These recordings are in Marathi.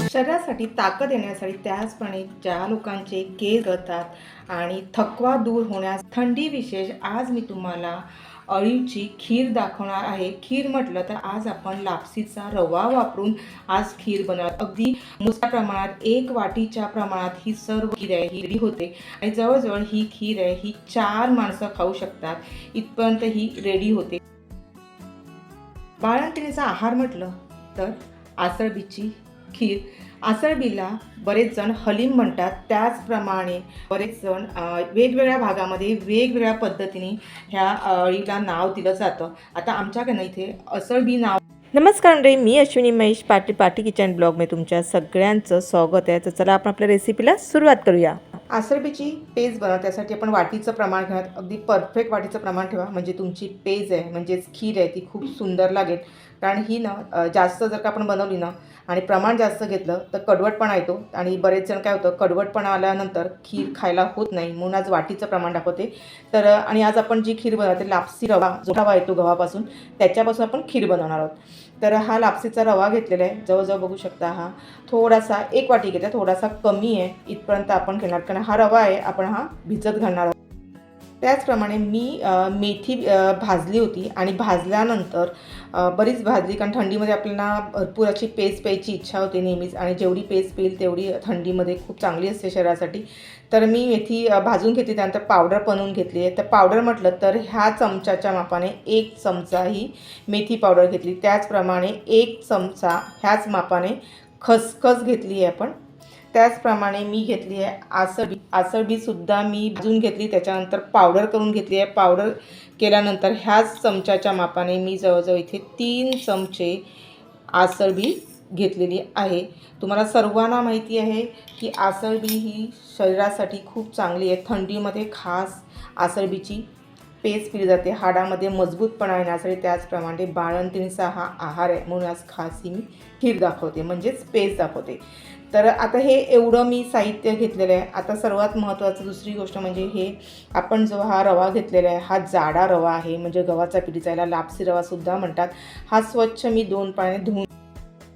शरीरासाठी ताकद येण्यासाठी, त्याचप्रमाणे ज्या लोकांचे केस गळतात आणि थकवा दूर होण्यास, थंडी विशेष, आज मी तुम्हाला अळीची खीर दाखवणार आहे। खीर म्हटलं तर आज आपण लापसीचा रवा वापरून आज खीर बनवणार। अगदी मोठ्या प्रमाणात 1 वाटीच्या प्रमाणात ही सर्व खीर आहे ही रेडी होते आणि जवळजवळ ही खीर आहे ही 4 माणसं खाऊ शकतात इथपर्यंत ही रेडी होते। बाळंतिणीचा आहार म्हटलं तर आसळबीची खीर। आसळबीला बरेच जण हलीम म्हणतात, त्याचप्रमाणे बरेच जण वेगवेगळ्या भागामध्ये वेगवेगळ्या पद्धतीने ह्या अळीला नाव दिलं जातं। आता आमच्याकडे इथे आसळबी नाव। नमस्कार मंडळी, मी अश्विनी महेश पाटी किचन ब्लॉगमध्ये तुमच्या सगळ्यांचं स्वागत आहे। तर चला आपण आपल्या रेसिपीला सुरुवात करूया। आसळबीची पेज बनवण्यासाठी आपण वाटीचं प्रमाण घ्या, अगदी परफेक्ट वाटीचं प्रमाण ठेवा, म्हणजे तुमची पेज आहे म्हणजेच खीर आहे ती खूप सुंदर लागेल। कारण ही ना जास्त जर का आपण बनवली ना आणि प्रमाण जास्त घेतलं तर कडवटपणा येतो आणि बरेच जण काय होतं, कडवटपणा आल्यानंतर खीर खायला होत नाही, म्हणून आज वाटीचं प्रमाण दाखवते। तर आणि आज आपण जी खीर बनवते लापसी रवा, जो रवा येतो गव्हापासून, त्याच्यापासून आपण खीर बनवणार आहोत। तर हा लापसीचा रवा घेतलेला आहे, जवळजवळ बघू शकता हा थोडासा 1 वाटी घेतला, थोडासा कमी आहे इथपर्यंत आपण घेणार, कारण हा रवा आहे आपण हा भिजत घालणार आहोत। त्याचप्रमाणे मी मेथी भाजली होती आणि भाजल्यानंतर बरीच भाजली, कारण थंडीमध्ये आपल्याला भरपूर अशी पेस्ट प्यायची इच्छा होते नेहमीच, आणि जेवढी पेस्ट पिईल तेवढी थंडीमध्ये खूप चांगली असते शरीरासाठी। तर मी मेथी भाजून घेतली, त्यानंतर पावडर बनवून घेतली आहे। तर पावडर म्हटलं तर ह्या चमच्याच्या मापाने 1 चमचा ही मेथी पावडर घेतली, त्याचप्रमाणे 1 चमचा ह्याच मापाने खसखस घेतली आहे आपण। त्याचप्रमाणे मी घेतली आहे आसळबीसुद्धा मी भाजून घेतली, त्याच्यानंतर पावडर करून घेतली आहे। पावडर केल्यानंतर ह्याच चमच्याच्या मापाने मी जवळजवळ इथे 3 चमचे आसळबी घेतलेली आहे। तुम्हाला सर्वांना माहिती आहे की आसळबी ही शरीरासाठी खूप चांगली आहे। थंडीमध्ये खास आसळबीची पेस्ट पिली जाते हाडामध्ये मजबूतपणा येण्यासाठी, त्याचप्रमाणे बाळंतिणीचा हा आहार आहे, म्हणून आज खास ही मी खीर दाखवते म्हणजेच पेस्ट दाखवते। तर आता हे एवढं मी साहित्य घेतलेलं आहे। आता सर्वात महत्त्वाचं दुसरी गोष्ट म्हणजे हे आपण जो हा रवा घेतलेला आहे हा जाडा रवा आहे, म्हणजे गव्हाचा पिठीचा, याला लापसी रवासुद्धा म्हणतात। हा स्वच्छ मी 2 पाण्याने धुवून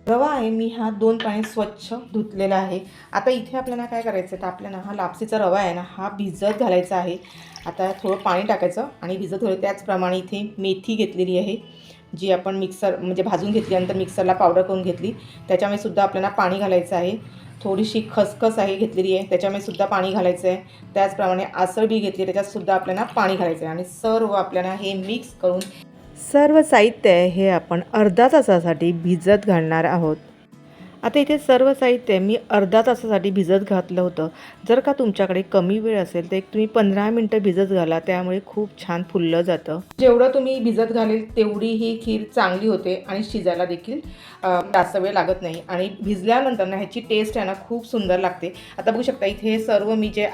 रवा आहे, मी हा 2 पाणी स्वच्छ धुतलेला आहे। आता इथे आपल्याला काय करायचं आहे, तर आपल्याला हा लापसीचा रवा आहे ना हा भिजत घालायचा आहे। आता थोडं पाणी टाकायचं आणि भिजत घालायचं। त्याचप्रमाणे इथे मेथी घेतलेली आहे, जी आपण मिक्सर म्हणजे भाजून घेतल्यानंतर मिक्सरला पावडर करून घेतली, त्याच्यामध्ये सुद्धा आपल्याला पाणी घालायचं आहे। थोडीशी खसखस आहे घेतलेली आहे, त्याच्यामध्ये सुद्धा पाणी घालायचं आहे। त्याचप्रमाणे आसळबी घेतली, त्याच्यातसुद्धा आपल्याला पाणी घालायचं आहे आणि सर्व आपल्याला हे मिक्स करून सर्व साहित्य हे आपण अर्धा तासासाठी भिजत घालणार आहोत। आता इथे सर्व साहित्य मी अर्धा तासासाठी भिजत घातलं होतं। जर का तुमच्याकडे कमी वेळ असेल तर तुम्ही 15 मिनटं भिजत घाला, त्यामुळे खूप छान फुललं जातं। जेवढं तुम्ही भिजत घालेल तेवढी ही खीर चांगली होते आणि शिजायला देखील जास्त वेळ लागत नाही, आणि भिजल्यानंतर ना ह्याची टेस्ट आहे ना खूप सुंदर लागते। आता बघू शकता इथे सर्व मी जे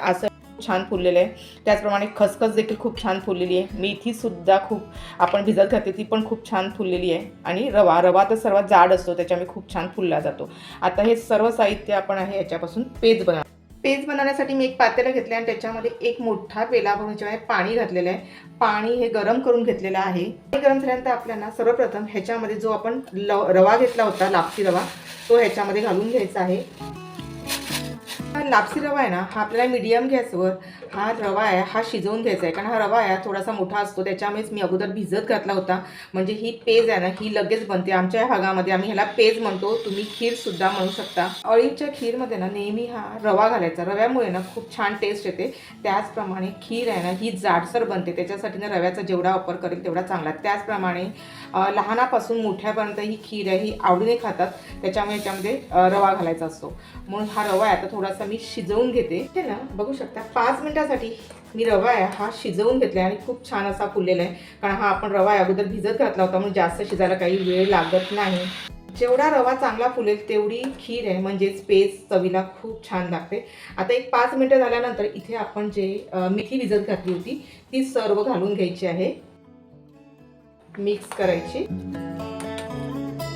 छान फुललेलं आहे, त्याचप्रमाणे खसखस देखील खूप छान फुललेली आहे। मेथीसुद्धा खूप आपण भिजत घातली, ती पण खूप छान फुललेली आहे, आणि रवा तर सर्वात जाड असतो त्याच्यामुळे खूप छान फुलला जातो। आता हे सर्व साहित्य आपण आहे याच्यापासून पेज बनवण्यासाठी मी एक पातेलं घेतलं आणि त्याच्यामध्ये एक मोठा पेला भरून ज्यामध्ये पाणी घातलेलं आहे। पाणी हे गरम करून घेतलेलं आहे। गरम झाल्यानंतर आपल्याला सर्वप्रथम ह्याच्यामध्ये जो आपण रवा घेतला होता लापसी रवा, तो ह्याच्यामध्ये घालून घ्यायचा आहे। लापसी रवा आहे ना हा आपल्याला मीडियम गॅसवर हा रवा आहे हा शिजवून घ्यायचा आहे, कारण हा रवा आहे थोडासा मोठा असतो, त्याच्यामुळेच मी अगोदर भिजत घातला होता, म्हणजे ही पेज आहे ना ही लगेच बनते। आमच्या भागामध्ये आम्ही ह्याला पेज म्हणतो, तुम्ही खीरसुद्धा म्हणू शकता। अळीच्या खीरमध्ये ना नेहमी हा रवा घालायचा, रव्यामुळे ना खूप छान टेस्ट येते। त्याचप्रमाणे खीर आहे ना ही जाडसर बनते, त्याच्यासाठी ना रव्याचा जेवढा वापर करेल तेवढा चांगला। त्याचप्रमाणे लहानापासून मोठ्यापर्यंत ही खीर आहे ही आवडीने खातात, त्याच्यामुळे याच्यामध्ये रवा घालायचा असतो, म्हणून हा रवा आहे आता थोडासा मी शिजवून घेते। हे ना बघू शकता 5 मिनिटासाठी मी रवा आहे हा शिजवून घेतला आणि खूप छान असा फुललेला आहे, कारण हा आपण रवा अगोदर भिजत घातला होता, म्हणून जास्त शिजायला काही वेळ लागत नाही। जेवढा रवा चांगला फुलेल तेवढी खीर आहे म्हणजेच पेस्ट चवीला खूप छान लागते। आता एक 5 मिनिटं झाल्यानंतर इथे आपण जे मेथी भिजत घातली होती ती सर्व घालून घ्यायची आहे, मिक्स करायची।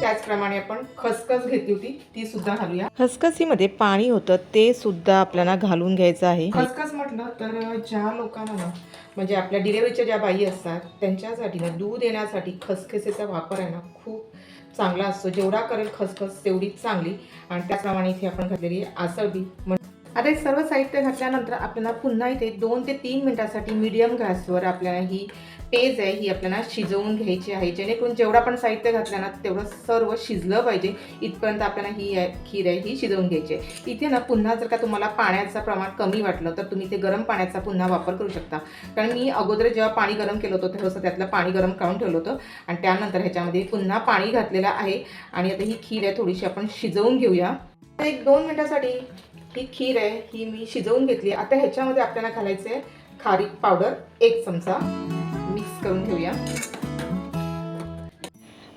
त्याचप्रमाणे आपण खसखस घेतली होती ती सुद्धा घालूया। खसखसीमध्ये पाणी होतं ते सुद्धा आपल्याला घालून घ्यायचं आहे। खसखस म्हटलं तर ज्या लोकांना ना म्हणजे आपल्या डिलिव्हरीच्या ज्या बाई असतात त्यांच्यासाठी ना दूध येण्यासाठी खसखसीचा वापर आहे ना खूप चांगला असतो. जेवढा करेल खसखस तेवढीच चांगली. आणि त्याप्रमाणे इथे आपण घातलेली आसळबी. आता हे सर्व साहित्य घातल्यानंतर आपल्याला पुन्हा इथे 2 ते 3 मिनिटांसाठी मीडियम गॅसवर आपल्याला ही पेज आहे ही आपल्याला शिजवून घ्यायची आहे. जेणेकरून जेवढं आपण साहित्य घातलं ना तेवढं सर्व शिजलं पाहिजे इथपर्यंत आपल्याला ही खीर आहे ही शिजवून घ्यायची आहे. इथे ना पुन्हा जर का तुम्हाला पाण्याचं प्रमाण कमी वाटलं तर तुम्ही ते गरम पाण्याचा पुन्हा वापर करू शकता. कारण मी अगोदर जेव्हा पाणी गरम केलं होतं थोडंसं त्यातलं पाणी गरम काढून ठेवलं होतं आणि त्यानंतर ह्याच्यामध्ये पुन्हा पाणी घातलेलं आहे. आणि आता ही खीर आहे थोडीशी आपण शिजवून घेऊया. 1-2 मिनिटासाठी ही खीर आहे ही मी शिजवून घेतली. आता ह्याच्यामध्ये आपल्याला घालायचं आहे खारीक पावडर 1 चमचा. मिक्स करून घेऊया.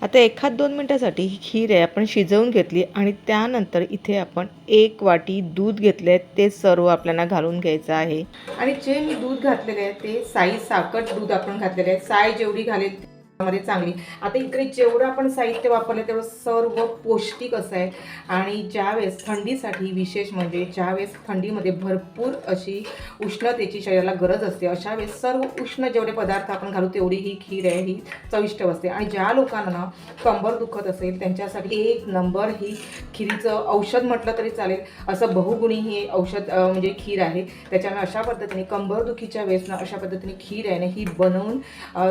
आता 1-2 मिनिटासाठी ही खीर आहे आपण शिजवून घेतली आणि त्यानंतर इथे आपण 1 वाटी दूध घेतले ते सर्व आपल्याला घालून घ्यायचं आहे. आणि जे मी दूध घातलेले आहे ते साई साकट दूध आपण घातलेले आहे. साय जेवढी घालेल मध्ये चांगली. आता इकडे जेवढं आपण साहित्य वापरलं तेवढं सर्व पौष्टिक असं आहे. आणि ज्यावेळेस थंडीसाठी विशेष म्हणजे ज्यावेळेस थंडीमध्ये भरपूर अशी उष्णतेची शरीराला गरज असते अशा वेळेस सर्व उष्ण जेवढे पदार्थ आपण घालू तेवढी ही खीर आहे ही चविष्ट असते. आणि ज्या लोकांना ना कंबर दुखत असेल त्यांच्यासाठी 1 नंबर ही खिरीचं औषध म्हटलं तरी चालेल असं बहुगुणी ही औषध म्हणजे खीर आहे. त्याच्यामुळे अशा पद्धतीने कंबरदुखीच्या वेळेस ना अशा पद्धतीने खीर आहे ना ही बनवून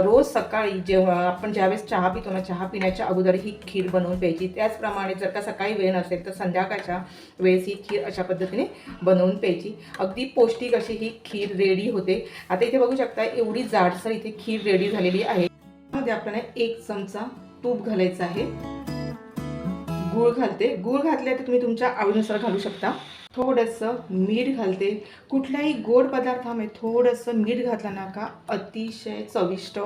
रोज सकाळी जेव्हा आपण ज्यावेळेस चहा पितो ना चहा पिण्याच्या अगोदर ही खीर बनवून प्यायची. त्याचप्रमाणे जर का सकाळी वेळ नसेल तर संध्याकाळच्या वेळेस ही खीर अशा पद्धतीने बनवून प्यायची. अगदी पौष्टिक अशी ही खीर रेडी होते. आता इथे बघू शकता एवढी जाडसर इथे खीर रेडी झालेली आहे. त्यामध्ये आपल्याला 1 चमचा तूप घालायचं आहे. गूळ घालते. गूळ घातले तर तुम्ही तुमच्या आवडीनुसार घालू शकता. थोडंसं मीठ घालते. कुठल्याही गोड पदार्थामध्ये थोडंसं मीठ घातलं ना का अतिशय चविष्ट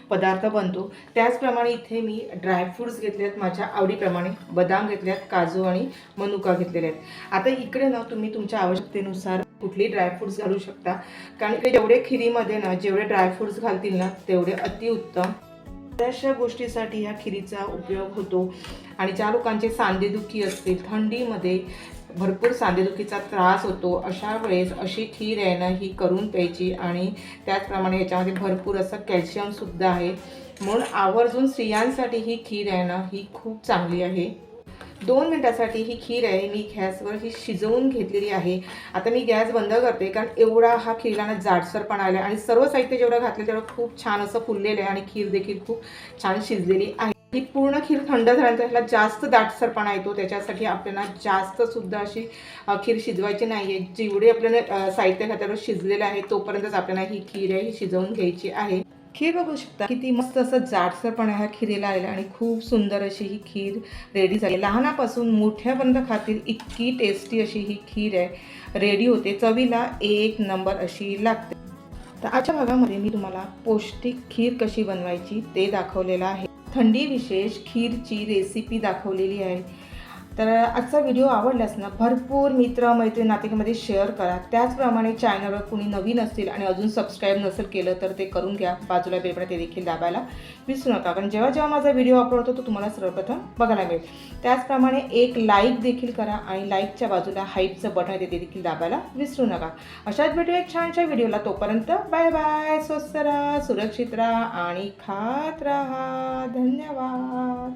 पदार्थ बनतो. त्याचप्रमाणे इथे मी ड्रायफ्रूट्स घेतले आहेत माझ्या आवडीप्रमाणे. बदाम घेतले आहेत, काजू आणि मनुका घेतलेले आहेत. आता इकडे ना तुम्ही तुमच्या आवश्यकतेनुसार कुठली ड्रायफ्रूट्स घालू शकता. कारण इकडे जेवढे खिरीमध्ये ना जेवढे ड्रायफ्रूट्स घालतील ना तेवढे अतिउत्तम. बऱ्याचशा गोष्टीसाठी ह्या खिरीचा उपयोग होतो. आणि ज्या लोकांचे सांधेदुखी असतील थंडीमध्ये भरपूर सांधेदुखीचा त्रास होतो अशा वेळेस अशी खीर आहे ना ही करून प्यायची. आणि त्याचप्रमाणे ह्याच्यामध्ये भरपूर असं कॅल्शियमसुद्धा आहे. म्हणून आवर्जून स्त्रियांसाठी ही खीर आहे ना ही खूप चांगली आहे. 2 मिनिटासाठी ही खीर आहे मी गॅसवर ही शिजवून घेतलेली आहे. आता मी गॅस बंद करते कारण एवढा हा खीरला ना जाडसरपणा आला आणि सर्व साहित्य जेवढं घातलं तेवढं खूप छान असं फुललेलं आहे आणि खीर देखील खूप छान शिजलेली आहे. ही पूर्ण खीर थंड झाल्यानंतर ह्याला जास्त दाटसरपणा येतो. त्याच्यासाठी आपल्याला जास्तसुद्धा अशी खीर शिजवायची नाही आहे. जेवढे आपल्याला साहित्य घातल्यावर शिजलेलं आहे तोपर्यंतच आपल्याला ही खीर आहे ही शिजवून घ्यायची आहे. खीर बघू शकता किती मस्त असं जाडसरपणा ह्या खिरीला आलेला आणि खूप सुंदर अशी ही खीर रेडी झाली. लहानापासून मोठ्यापर्यंत खातील इतकी टेस्टी अशी ही खीर आहे रेडी होते. चवीला 1 नंबर अशी लागते. तर आजच्या भागामध्ये मी तुम्हाला पौष्टिक खीर कशी बनवायची ते दाखवलेलं आहे. थंडी विशेष खीरची रेसिपी दाखवलेली आहे. तर आजचा व्हिडिओ आवडल्यास ना भरपूर मित्र मैत्रीण नातेमध्ये शेअर करा. त्याचप्रमाणे चॅनलवर कुणी नवीन असतील आणि अजून सबस्क्राईब नसेल केलं तर ते करून घ्या. बाजूला बेल बटन ते देखील दाबायला विसरू नका. कारण जेव्हा जेव्हा माझा व्हिडिओ अपलोड होतो तो तुम्हाला सर्वप्रथम बघायला मिळेल. त्याचप्रमाणे एक लाईक देखील करा आणि लाईकच्या बाजूला हाईपचं बटन आहे ते देखील दाबायला विसरू नका. अशाच भेटूया एक छानशा व्हिडिओला. तोपर्यंत बाय बाय. स्वस्त राहा, सुरक्षित राहा आणि खात राहा. धन्यवाद.